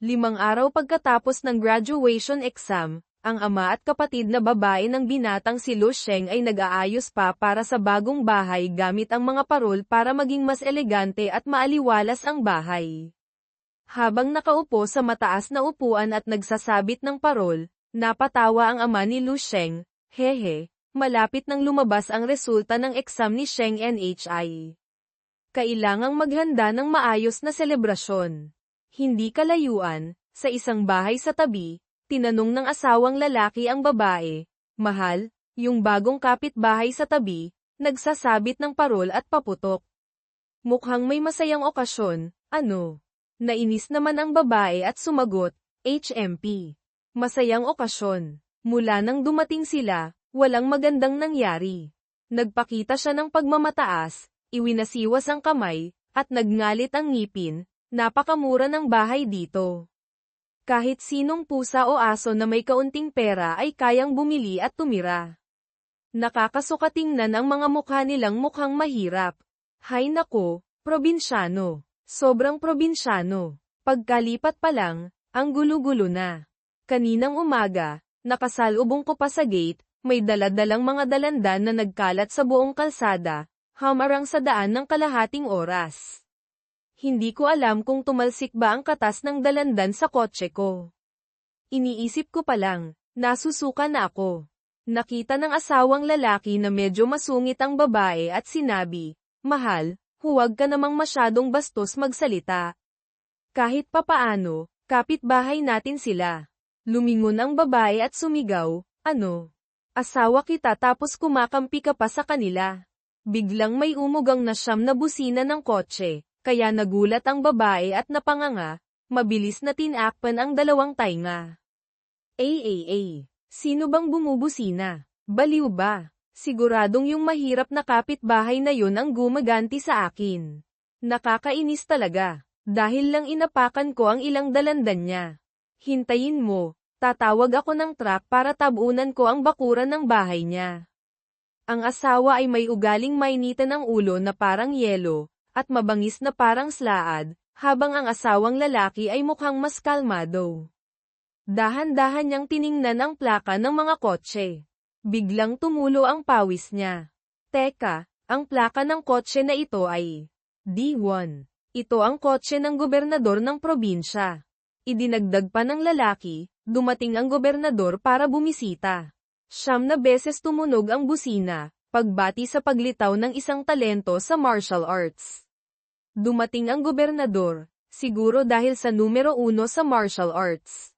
5 araw pagkatapos ng graduation exam, ang ama at kapatid na babae ng binatang si Lu Sheng ay nag-aayos pa para sa bagong bahay gamit ang mga parol para maging mas elegante at maaliwalas ang bahay. Habang nakaupo sa mataas na upuan at nagsasabit ng parol, napatawa ang ama ni Lu Sheng. Hehe, malapit nang lumabas ang resulta ng exam ni Sheng NHI. Kailangang maghanda ng maayos na selebrasyon. Hindi kalayuan, sa isang bahay sa tabi, tinanong ng asawang lalaki ang babae, "Mahal, yung bagong kapitbahay sa tabi, nagsasabit ng parol at paputok. Mukhang may masayang okasyon, ano?" Nainis naman ang babae at sumagot, "HMP. Masayang okasyon. Mula nang dumating sila, walang magandang nangyari." Nagpakita siya ng pagmamataas, iwinasiwas ang kamay, at nagngalit ang ngipin. Napakamura ng bahay dito. Kahit sinong pusa o aso na may kaunting pera ay kayang bumili at tumira. Nakakasuka tingnan ang mga mukha nilang mukhang mahirap. Hay nako, probinsyano. Sobrang probinsyano. Pagkalipat pa lang, ang gulo-gulo na. Kaninang umaga, nakasalubong ko pa sa gate, may daladalang mga dalandan na nagkalat sa buong kalsada, hamarang sa daan ng kalahating oras. Hindi ko alam kung tumalsik ba ang katas ng dalandan sa kotse ko. Iniisip ko pa lang, nasusuka na ako. Nakita ng asawang lalaki na medyo masungit ang babae at sinabi, "Mahal, huwag ka namang masyadong bastos magsalita. Kahit papaano, kapitbahay natin sila." Lumingon ang babae at sumigaw, "Ano? Asawa kita tapos kumakampi ka pa sa kanila." Biglang may umugang na siyam na busina ng kotse, kaya nagulat ang babae at napanganga, mabilis na tinakpan ang dalawang tainga. Sino bang bumubusina? Baliw ba? Siguradong yung mahirap na kapitbahay na yun ang gumaganti sa akin. Nakakainis talaga, dahil lang inapakan ko ang ilang dalandan niya. Hintayin mo, tatawag ako ng truck para tabunan ko ang bakuran ng bahay niya. Ang asawa ay may ugaling mainitan ng ulo na parang yelo, at mabangis na parang slaad, habang ang asawang lalaki ay mukhang mas kalmado. Dahan-dahan niyang tiningnan ang plaka ng mga kotse. Biglang tumulo ang pawis niya. Teka, ang plaka ng kotse na ito ay D1. Ito ang kotse ng gobernador ng probinsya. Idinagdag pa ng lalaki, dumating ang gobernador para bumisita. 9 na beses tumunog ang busina, pagbati sa paglitaw ng isang talento sa martial arts. Dumating ang gobernador, siguro dahil sa numero 1 sa martial arts.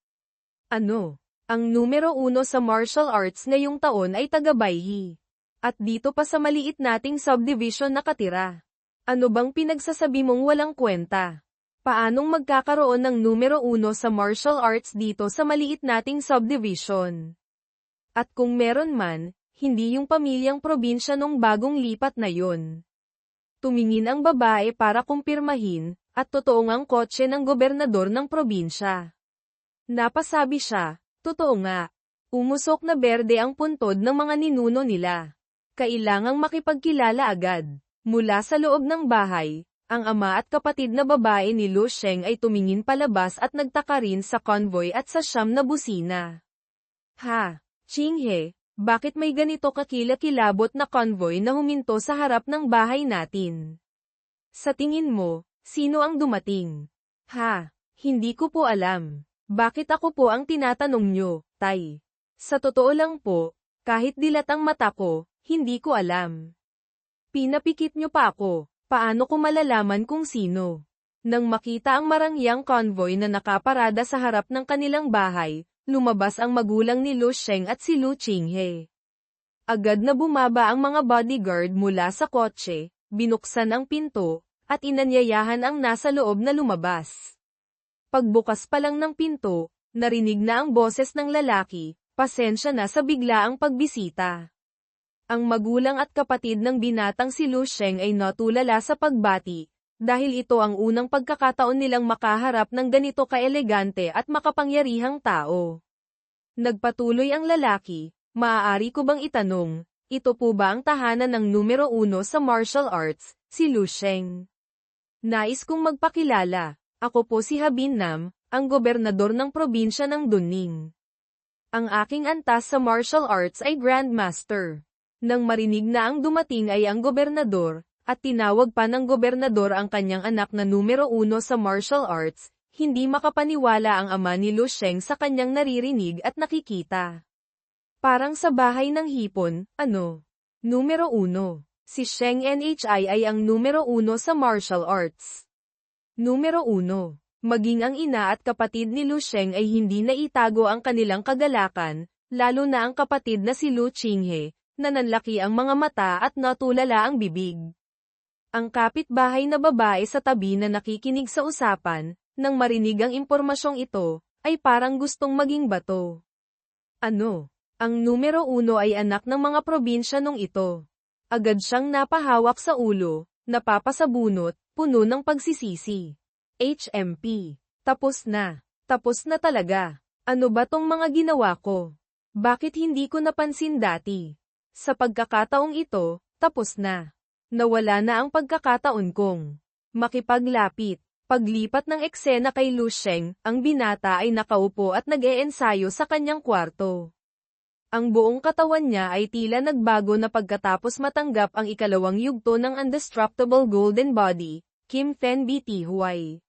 Ano? Ang numero 1 sa martial arts ngayong taon ay taga-Baihi. At dito pa sa maliit nating subdivision nakatira. Ano bang pinagsasabi mong walang kwenta? Paanong magkakaroon ng numero 1 sa martial arts dito sa maliit nating subdivision? At kung meron man, hindi yung pamilyang probinsya nung bagong lipat na yun. Tumingin ang babae para kumpirmahin, at totoo ngang kotse ng gobernador ng probinsya. Napasabi siya, "Totoo nga. Umusok na berde ang puntod ng mga ninuno nila. Kailangang makipagkilala agad." Mula sa loob ng bahay, ang ama at kapatid na babae ni Lu Sheng ay tumingin palabas at nagtaka rin sa convoy at sa 9 na busina. "Ha, Chinghe, bakit may ganito kakilakilabot na convoy na huminto sa harap ng bahay natin? Sa tingin mo, sino ang dumating?" "Ha, hindi ko po alam. Bakit ako po ang tinatanong nyo, Tay? Sa totoo lang po, kahit dilat ang mata ko, hindi ko alam. Pinapikit nyo pa ako, paano ko malalaman kung sino?" Nang makita ang marangyang convoy na nakaparada sa harap ng kanilang bahay, lumabas ang magulang ni Lu Sheng at si Lu Chinghe. Agad na bumaba ang mga bodyguard mula sa kotse, binuksan ang pinto, at inanyayahan ang nasa loob na lumabas. Pagbukas pa lang ng pinto, narinig na ang boses ng lalaki, "Pasensya na sa biglaang pagbisita." Ang magulang at kapatid ng binatang si Lu Sheng ay natulala sa pagbati, dahil ito ang unang pagkakataon nilang makaharap ng ganito kaelegante at makapangyarihang tao. Nagpatuloy ang lalaki, "Maaari ko bang itanong, ito po ba ang tahanan ng numero 1 sa martial arts, si Lu Sheng?" "Nais kong magpakilala. Ako po si Habin Nam, ang gobernador ng probinsya ng Dunning. Ang aking antas sa martial arts ay Grandmaster. Nang marinig na ang dumating ay ang gobernador, at tinawag pa ng gobernador ang kanyang anak na numero 1 sa martial arts, hindi makapaniwala ang ama ni Lu Sheng sa kanyang naririnig at nakikita. Parang sa bahay ng hipon, ano? Numero 1. Si Sheng Nhi ay ang numero 1 sa martial arts. Numero 1. Maging ang ina at kapatid ni Lu Sheng ay hindi naitago ang kanilang kagalakan, lalo na ang kapatid na si Lu Qinghe, na nanlaki ang mga mata at natulala ang bibig. Ang kapitbahay na babae sa tabi na nakikinig sa usapan, nang marinig ang impormasyong ito, ay parang gustong maging bato. Ano? Ang numero 1 ay anak ng mga probinsya nung ito. Agad siyang napahawak sa ulo, napapasabunot, puno ng pagsisisi. HMP. Tapos na. Tapos na talaga. Ano ba tong mga ginawa ko? Bakit hindi ko napansin dati? Sa pagkakataong ito, tapos na. Nawala na ang pagkakataon kong makipaglapit. Paglipat ng eksena kay Lu Sheng, ang binata ay nakaupo at nag-eensayo sa kanyang kwarto. Ang buong katawan niya ay tila nagbago na pagkatapos matanggap ang ikalawang yugto ng Indestructible Golden Body, Kim Fen Bt Huai.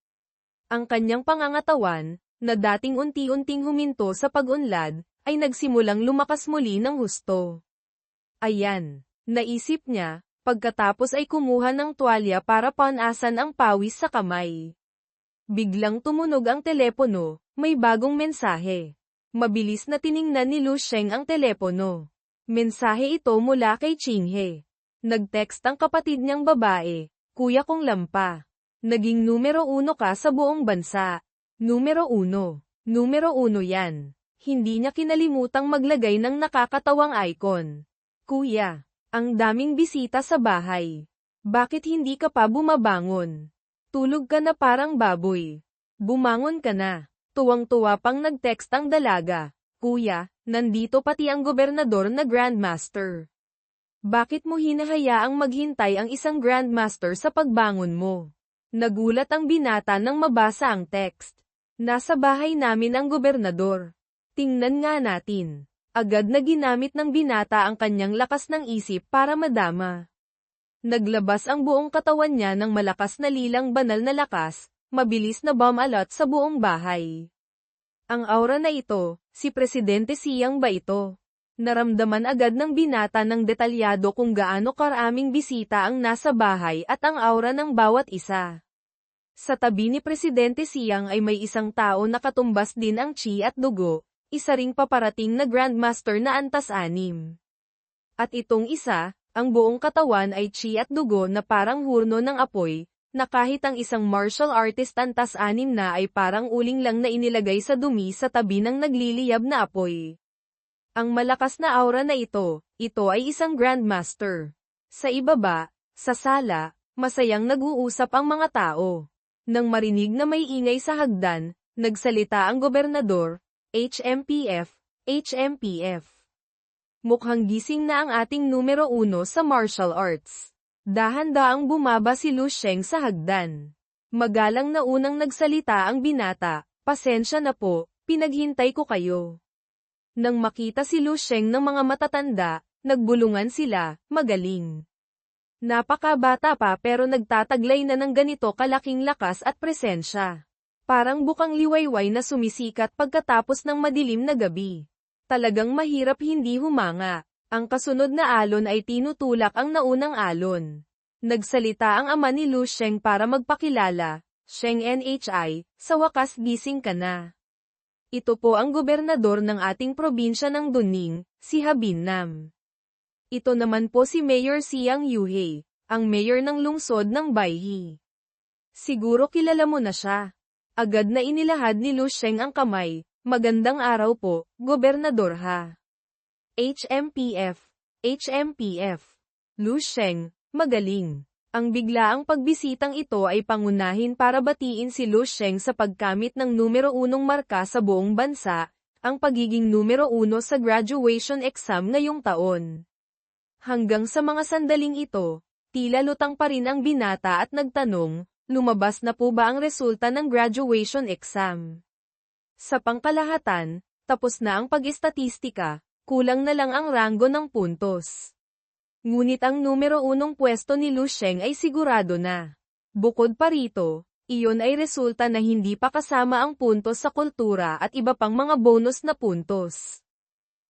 Ang kanyang pangangatawan, na dating unti-unting huminto sa pag-unlad, ay nagsimulang lumakas muli ng husto. Ayan, naisip niya, pagkatapos ay kumuha ng tuwalya para panasan ang pawis sa kamay. Biglang tumunog ang telepono, may bagong mensahe. Mabilis na tiningnan ni Lu Sheng ang telepono. Mensahe ito mula kay Qinghe. Nag-text ang kapatid niyang babae, "Kuya kong lampa. Naging numero 1 ka sa buong bansa. Numero 1. Numero 1 yan." Hindi niya kinalimutang maglagay ng nakakatawang icon. "Kuya, ang daming bisita sa bahay. Bakit hindi ka pa bumabangon? Tulog ka na parang baboy. Bumangon ka na." Tuwang-tuwa pang nag-text ang dalaga, "Kuya, nandito pati ang gobernador na Grandmaster. Bakit mo hinahayaang maghintay ang isang Grandmaster sa pagbangon mo?" Nagulat ang binata nang mabasa ang text. "Nasa bahay namin ang gobernador. Tingnan nga natin." Agad na ginamit ng binata ang kanyang lakas ng isip para madama. Naglabas ang buong katawan niya ng malakas na lilang banal na lakas, mabilis na bomb alert sa buong bahay. Ang aura na ito, si Presidente Siang ba ito? Naramdaman agad ng binata ng detalyado kung gaano karaming bisita ang nasa bahay at ang aura ng bawat isa. Sa tabi ni Presidente Siang ay may isang tao na katumbas din ang chi at dugo, isa ring paparating na Grandmaster na antas-anim. At itong isa, ang buong katawan ay chi at dugo na parang hurno ng apoy, na kahit ang isang martial artist antas-anim na ay parang uling lang na inilagay sa dumi sa tabi ng nagliliyab na apoy. Ang malakas na aura na ito ay isang Grandmaster. Sa ibaba, sa sala, masayang nag-uusap ang mga tao. Nang marinig na may ingay sa hagdan, nagsalita ang gobernador, "HMPF, HMPF. Mukhang gising na ang ating numero 1 sa martial arts." Dahan-daang bumaba si Lu Sheng sa hagdan. Magalang na unang nagsalita ang binata, "Pasensya na po, pinaghintay ko kayo." Nang makita si Lu Sheng ng mga matatanda, nagbulungan sila, "Magaling. Napakabata pa pero nagtataglay na ng ganito kalaking lakas at presensya. Parang bukang liwayway na sumisikat pagkatapos ng madilim na gabi. Talagang mahirap hindi humanga." Ang kasunod na alon ay tinutulak ang naunang alon. Nagsalita ang ama ni Lu Sheng para magpakilala, "Sheng Nhi, sa wakas gising ka na. Ito po ang gobernador ng ating probinsya ng Dunning, si Habin Nam. Ito naman po si Mayor Siang Yuhei, ang mayor ng lungsod ng Baihe. Siguro kilala mo na siya." Agad na inilahad ni Lu Sheng ang kamay, "Magandang araw po, gobernador ha. HMPF, HMPF. Lu Sheng, magaling." Ang biglaang pagbisitang ito ay pangunahin para batiin si Lu Sheng sa pagkamit ng numero 1 marka sa buong bansa, ang pagiging numero 1 sa graduation exam ngayong taon. Hanggang sa mga sandaling ito, tila lutang pa rin ang binata at nagtanong, "Lumabas na po ba ang resulta ng graduation exam?" Sa pangkalahatan, tapos na ang pag-istatistika, kulang na lang ang ranggo ng puntos. Ngunit ang numero 1 pwesto ni Lu Sheng ay sigurado na. Bukod pa rito, iyon ay resulta na hindi pa kasama ang puntos sa kultura at iba pang mga bonus na puntos.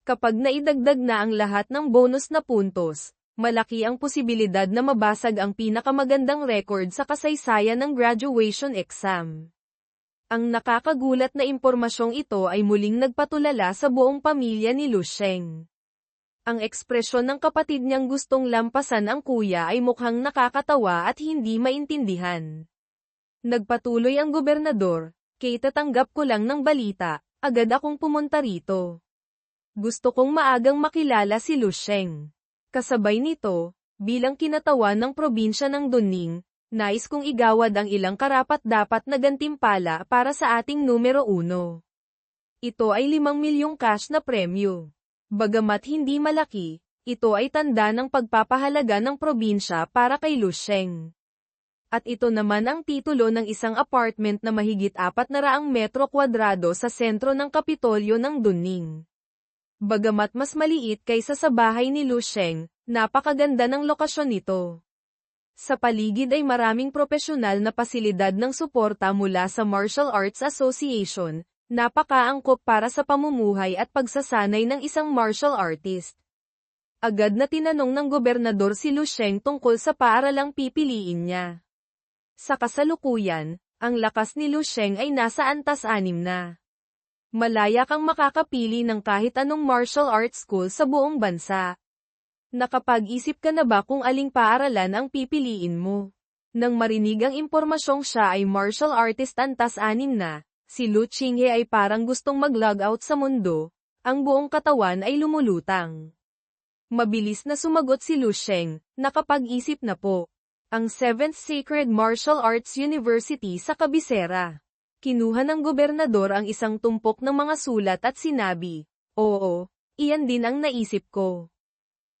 Kapag naidagdag na ang lahat ng bonus na puntos, malaki ang posibilidad na mabasag ang pinakamagandang record sa kasaysayan ng graduation exam. Ang nakakagulat na impormasyong ito ay muling nagpatulala sa buong pamilya ni Lu Sheng. Ang ekspresyon ng kapatid niyang gustong lampasan ang kuya ay mukhang nakakatawa at hindi maintindihan. Nagpatuloy ang gobernador, "Kay tatanggap ko lang ng balita, agad akong pumunta rito. Gusto kong maagang makilala si Lu Sheng." Kasabay nito, bilang kinatawan ng probinsya ng Dunning, nais kong igawad ang ilang karapat-dapat na gantimpala para sa ating numero 1. Ito ay 5 milyong cash na premyo. Bagamat hindi malaki, ito ay tanda ng pagpapahalaga ng probinsya para kay Lu Sheng. At ito naman ang titulo ng isang apartment na mahigit 400 metro kwadrado sa sentro ng Kapitolyo ng Dunning. Bagamat mas maliit kaysa sa bahay ni Lu Sheng, napakaganda ng lokasyon nito. Sa paligid ay maraming propesyonal na pasilidad ng suporta mula sa Martial Arts Association, napakaangkop para sa pamumuhay at pagsasanay ng isang martial artist. Agad na tinanong ng gobernador si Lu Sheng tungkol sa paaralang pipiliin niya. Sa kasalukuyan, ang lakas ni Lu Sheng ay nasa antas 6 na. Malaya kang makakapili ng kahit anong martial arts school sa buong bansa. Nakapag-isip ka na ba kung aling paaralan ang pipiliin mo? Nang marinig ang impormasyong siya ay martial artist antas 6 na, si Lu Qinghe ay parang gustong mag-log out sa mundo, ang buong katawan ay lumulutang. Mabilis na sumagot si Lu Sheng, "Nakapag-isip na po. Ang 7th Sacred Martial Arts University sa kabisera." Kinuha ng gobernador ang isang tumpok ng mga sulat at sinabi, "Oo, iyan din ang naisip ko."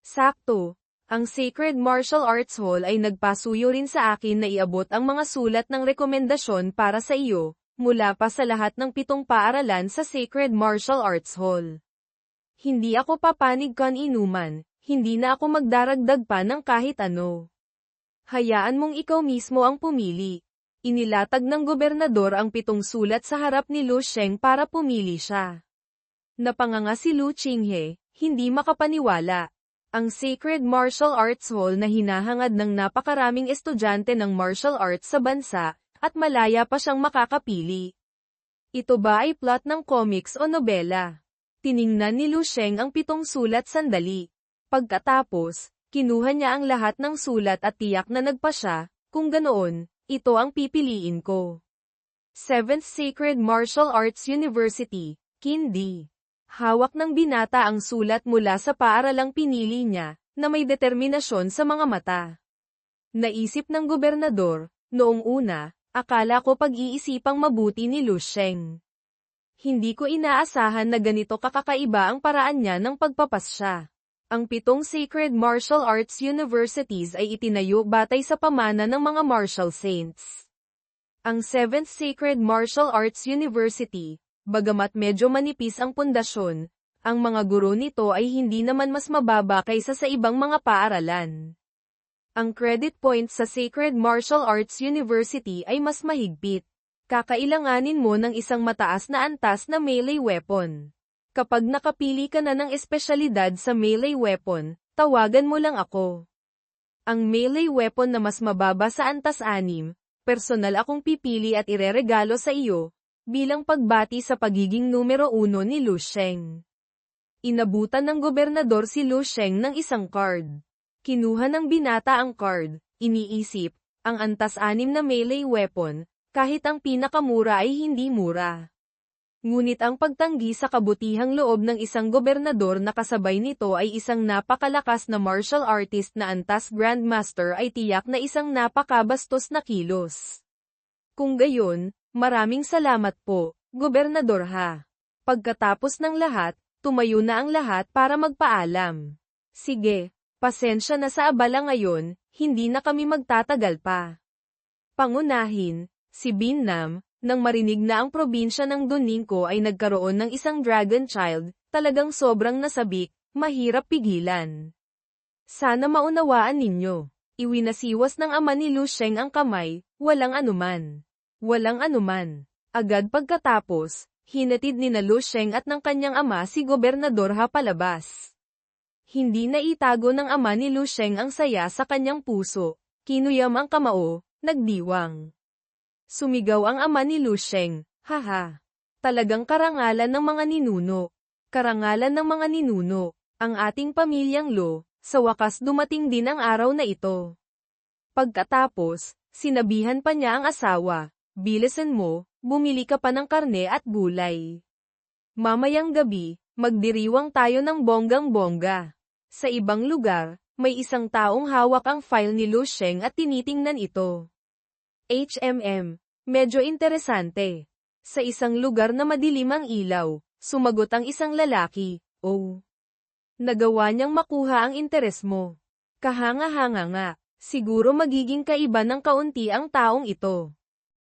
Sakto, ang Sacred Martial Arts Hall ay nagpasuyo rin sa akin na iabot ang mga sulat ng rekomendasyon para sa iyo, mula pa sa lahat ng 7 paaralan sa Sacred Martial Arts Hall. Hindi ako papanig kan inuman, hindi na ako magdaragdag pa ng kahit ano. Hayaan mong ikaw mismo ang pumili. Inilatag ng gobernador ang 7 sulat sa harap ni Lu Sheng para pumili siya. Napanganga si Lu Qinghe, hindi makapaniwala. Ang Sacred Martial Arts Hall na hinahangad ng napakaraming estudyante ng martial arts sa bansa, at malaya pa siyang makakapili. Ito ba ay plot ng comics o nobela? Tiningnan ni Lu Sheng ang 7 sulat sandali. Pagkatapos, kinuha niya ang lahat ng sulat at tiyak na nagpa siya, "Kung ganoon, ito ang pipiliin ko." 7th Sacred Martial Arts University, Kindi. Hawak ng binata ang sulat mula sa paaralang pinili niya, na may determinasyon sa mga mata. Naisip ng gobernador, noong una, akala ko pag-iisipang mabuti ni Lu Sheng. Hindi ko inaasahan na ganito kakakaiba ang paraan niya ng pagpapasya. Ang 7 Sacred Martial Arts Universities ay itinayo batay sa pamana ng mga martial saints. Ang 7th Sacred Martial Arts University, bagamat medyo manipis ang pundasyon, ang mga guro nito ay hindi naman mas mababa kaysa sa ibang mga paaralan. Ang credit points sa Sacred Martial Arts University ay mas mahigpit. Kakailanganin mo ng isang mataas na antas na melee weapon. Kapag nakapili ka na ng espesyalidad sa melee weapon, tawagan mo lang ako. Ang melee weapon na mas mababa sa antas 6, personal akong pipili at ireregalo sa iyo, bilang pagbati sa pagiging numero 1 ni Lu Sheng. Inabutan ng gobernador si Lu Sheng ng isang card. Kinuha ng binata ang card, iniisip, ang antas 6 na melee weapon, kahit ang pinakamura ay hindi mura. Ngunit ang pagtanggi sa kabutihang loob ng isang gobernador na kasabay nito ay isang napakalakas na martial artist na antas grandmaster ay tiyak na isang napakabastos na kilos. Kung gayon, maraming salamat po, gobernador ha. Pagkatapos ng lahat, tumayo na ang lahat para magpaalam. Sige, pasensya na sa abala ngayon, hindi na kami magtatagal pa. Pangunahin, si Bin Nam, Nang marinig na ang probinsya ng Doninco ay nagkaroon ng isang dragon child, talagang sobrang nasabik, mahirap pigilan. Sana maunawaan ninyo. Iwinasiwas ng ama ni Lu Sheng ang kamay, walang anuman. Walang anuman. Agad pagkatapos, hinatid ni na Lu Sheng at ng kanyang ama si Gobernador Ha palabas. Hindi na itago ng ama ni Lu Sheng ang saya sa kanyang puso. Kinuyam ang kamao, nagdiwang. Sumigaw ang ama ni Lu Sheng, haha. Talagang karangalan ng mga ninuno. Karangalan ng mga ninuno, ang ating pamilyang Lo, sa wakas dumating din ang araw na ito. Pagkatapos, sinabihan pa niya ang asawa, bilisan mo, bumili ka pa ng karne at gulay. Mamayang gabi, magdiriwang tayo ng bonggang-bongga. Sa ibang lugar, may isang taong hawak ang file ni Lu Sheng at tinitingnan ito. Medyo interesante. Sa isang lugar na madilim ang ilaw, sumagot ang isang lalaki, oh. Nagawa niyang makuha ang interes mo. Kahanga-hanga nga, siguro magiging kaiba ng kaunti ang taong ito.